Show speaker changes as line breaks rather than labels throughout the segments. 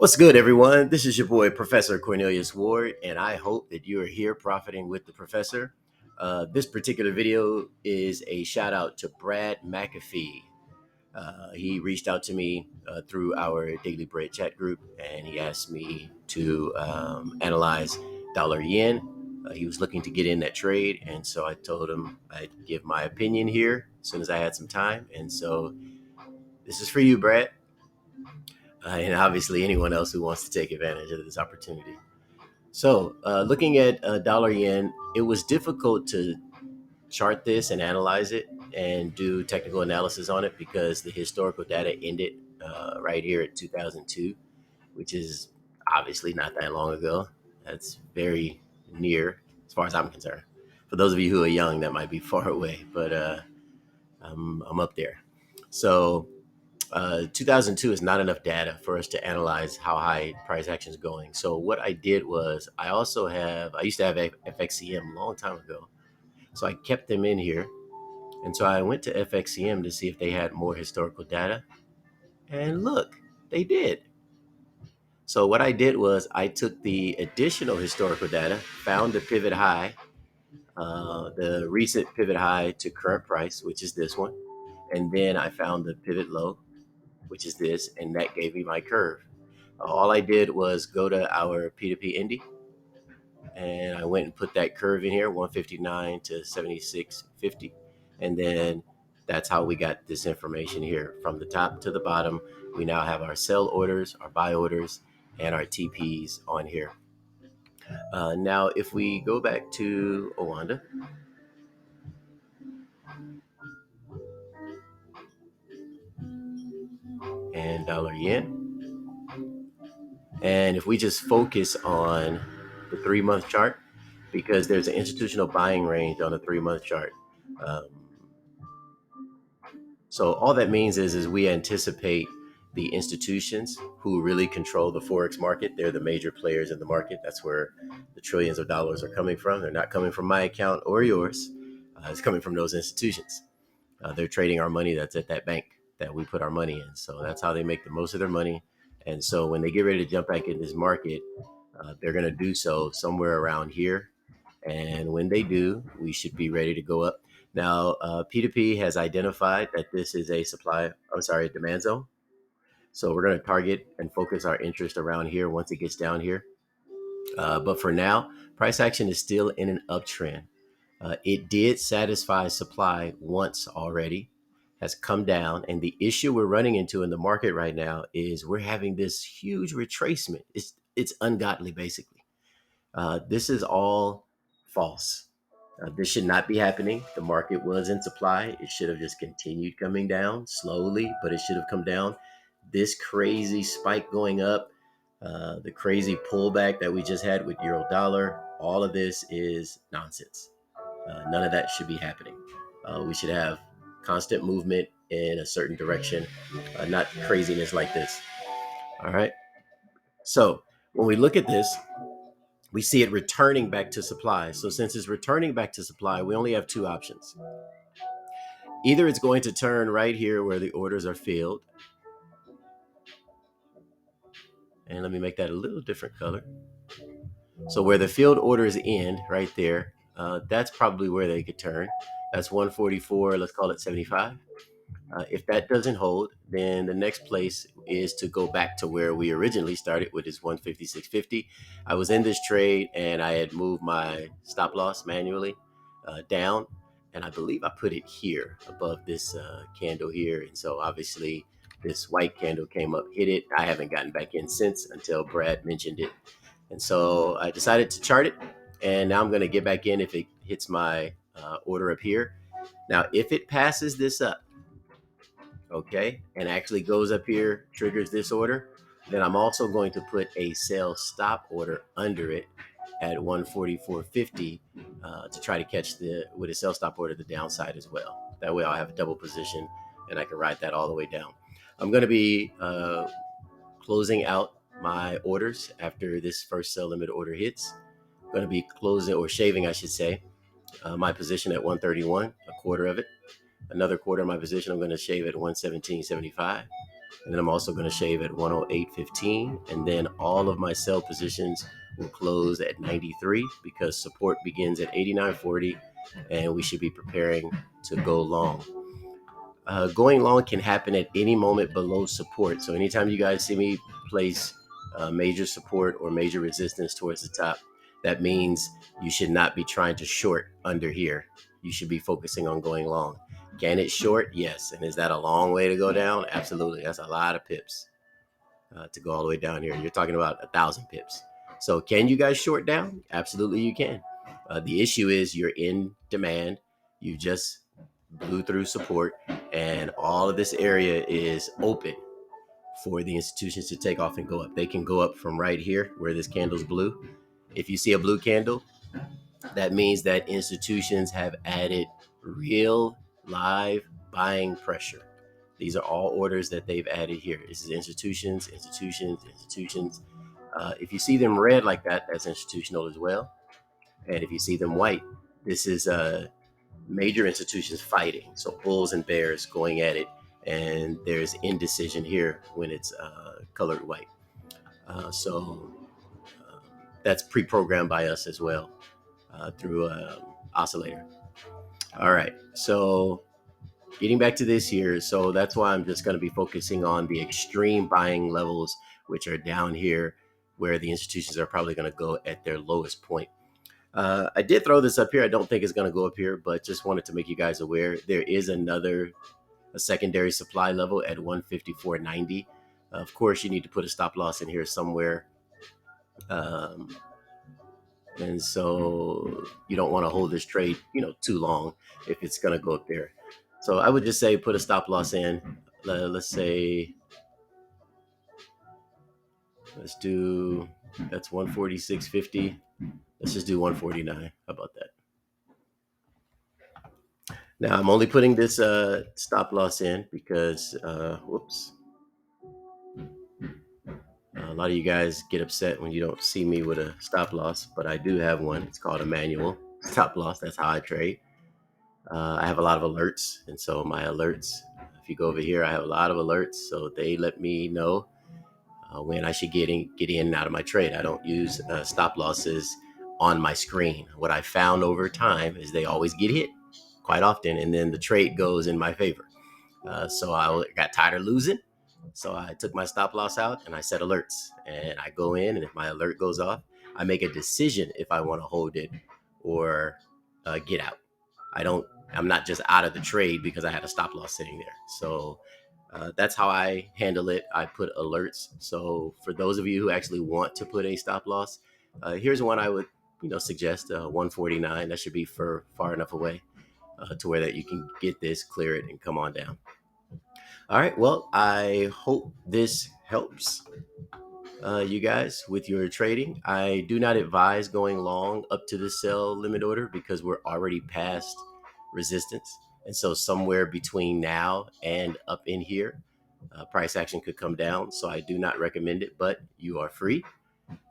What's good, everyone? This is your boy, Professor Cornelius Ward, and I hope that you are here profiting with the professor. This particular video is a shout out to Brad McAfee. He reached out to me through our Daily Bread chat group, and he asked me to analyze dollar yen. He was looking to get in that trade, and so I told him I'd give my opinion here as soon as I had some time. And so this is for you, Brad. And obviously anyone else who wants to take advantage of this opportunity. So, looking at dollar yen, it was difficult to chart this and analyze it and do technical analysis on it because the historical data ended right here at 2002, which is obviously not that long ago. That's very near as far as I'm concerned. For those of you who are young, that might be far away, but I'm up there. So 2002 is not enough data for us to analyze how high price action is going. So what I did was I used to have FXCM a long time ago. So I kept them in here. And so I went to FXCM to see if they had more historical data. And look, they did. So what I did was I took the additional historical data, found the pivot high, the recent pivot high to current price, which is this one. And then I found the pivot low, which is this, and that gave me my curve. All I did was go to our P2P Indy, and I went and put that curve in here, 159 to 76.50, and then that's how we got this information here from the top to the bottom. We now have our sell orders, our buy orders, and our TPs on here. Now, if we go back to Owanda, and dollar yen, and if we just focus on the 3-month chart, because there's an institutional buying range on a 3-month chart. So all that means is we anticipate the institutions who really control the Forex market. They're the major players in the market. That's where the trillions of dollars are coming from. They're not coming from my account or yours. It's coming from those institutions. They're trading our money that's at that bank that we put our money in. So that's how they make the most of their money. And so when they get ready to jump back in this market, they're going to do so somewhere around here. And when they do, we should be ready to go up. Now, P2P has identified that this is a demand zone. So we're going to target and focus our interest around here once it gets down here. But for now, price action is still in an uptrend. It did satisfy supply once already, has come down. And the issue we're running into in the market right now is we're having this huge retracement. It's ungodly, basically. This is all false. This should not be happening. The market was in supply. It should have just continued coming down slowly, but it should have come down. This crazy spike going up, the crazy pullback that we just had with euro dollar, all of this is nonsense. None of that should be happening. We should have constant movement in a certain direction, not craziness like this. All right. So when we look at this, we see it returning back to supply. So since it's returning back to supply, we only have two options. Either it's going to turn right here where the orders are filled. And let me make that a little different color. So where the filled orders end right there, that's probably where they could turn. That's 144, let's call it 75. If that doesn't hold, then the next place is to go back to where we originally started, which is 156.50. I was in this trade and I had moved my stop loss manually down, and I believe I put it here above this candle here. And so obviously this white candle came up, hit it. I haven't gotten back in since until Brad mentioned it. And so I decided to chart it, and now I'm going to get back in if it hits my order up here. Now, if it passes this up, okay, and actually goes up here, triggers this order, then I'm also going to put a sell stop order under it at 144.50 to try to catch with a sell stop order the downside as well. That way I'll have a double position and I can ride that all the way down. I'm going to be closing out my orders after this first sell limit order hits. I'm going to be closing, or shaving I should say, my position at 131, a quarter of it. Another quarter of my position I'm going to shave at 117.75. And then I'm also going to shave at 108.15. And then all of my sell positions will close at 93 because support begins at 89.40 and we should be preparing to go long. Going long can happen at any moment below support. So anytime you guys see me place major support or major resistance towards the top, that means you should not be trying to short under here. You should be focusing on going long. Can it short? Yes. And is that a long way to go down? Absolutely. That's a lot of pips to go all the way down here. You're talking about 1,000 pips. So can you guys short down? Absolutely, you can. The issue is you're in demand. You just blew through support, and all of this area is open for the institutions to take off and go up. They can go up from right here where this candle's blue. If you see a blue candle, that means that institutions have added real live buying pressure. These are all orders that they've added here. This is institutions, institutions, institutions. If you see them red like that, that's institutional as well. And if you see them white, this is major institutions fighting. So bulls and bears going at it. And there's indecision here when it's colored white. So that's pre-programmed by us as well through oscillator. All right, so getting back to this here, so that's why I'm just going to be focusing on the extreme buying levels, which are down here where the institutions are probably going to go at their lowest point. I did throw this up here. I don't think it's going to go up here, but just wanted to make you guys aware there is a secondary supply level at 154.90. Of course, you need to put a stop loss in here somewhere. And so you don't want to hold this trade, too long if it's going to go up there. So I would just say put a stop loss in. Let's say, that's 146.50. Let's just do 149. How about that? Now I'm only putting this stop loss in because, whoops. A lot of you guys get upset when you don't see me with a stop loss, but I do have one. It's called a manual stop loss. That's how I trade. I have a lot of alerts, and so my alerts, if you go over here, I have a lot of alerts, so they let me know when I should get in and out of my trade. I don't use stop losses on my screen. What I found over time is they always get hit quite often, and then the trade goes in my favor. So I got tired of losing. So I took my stop loss out and I set alerts, and I go in, and if my alert goes off, I make a decision if I want to hold it or get out. I'm not just out of the trade because I had a stop loss sitting there. So that's how I handle it. I put alerts. So for those of you who actually want to put a stop loss, here's one I would suggest, 149. That should be far enough away to where that you can get this, clear it, and come on down. All right, well, I hope this helps you guys with your trading. I do not advise going long up to the sell limit order because we're already past resistance. And so somewhere between now and up in here, price action could come down. So I do not recommend it, but you are free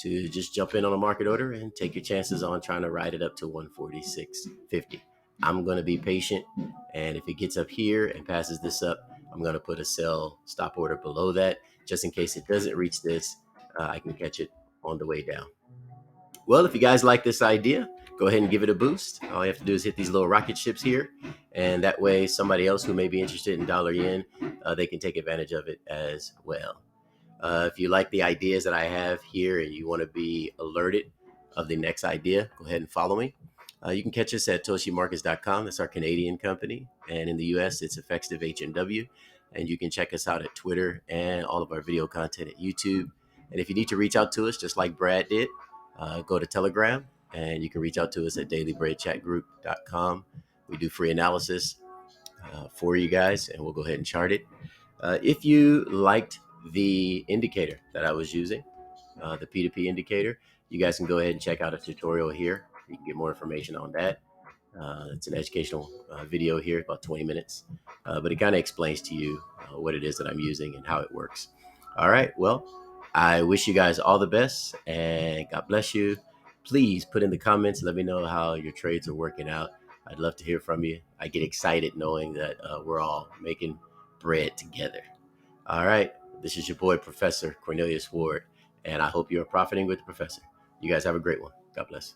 to just jump in on a market order and take your chances on trying to ride it up to 146.50. I'm going to be patient. And if it gets up here and passes this up, I'm going to put a sell stop order below that just in case it doesn't reach this. I can catch it on the way down. Well, if you guys like this idea, go ahead and give it a boost. All you have to do is hit these little rocket ships here. And that way, somebody else who may be interested in dollar yen, they can take advantage of it as well. If you like the ideas that I have here and you want to be alerted of the next idea, go ahead and follow me. You can catch us at toshimarkets.com. That's our Canadian company. And in the US, it's Fx'tive HNW. And you can check us out at Twitter and all of our video content at YouTube. And if you need to reach out to us, just like Brad did, go to Telegram and you can reach out to us at dailybreadchatgroup.com. We do free analysis for you guys, and we'll go ahead and chart it. If you liked the indicator that I was using, the P2P indicator, you guys can go ahead and check out a tutorial here. You can get more information on that. It's an educational video here, about 20 minutes, but it kind of explains to you what it is that I'm using and how it works. All right, well, I wish you guys all the best and God bless you. Please put in the comments, let me know how your trades are working out. I'd love to hear from you. I get excited knowing that we're all making bread together. All right. This is your boy, Professor Cornelius Ward, and I hope you are profiting with the professor. You guys have a great one. God bless.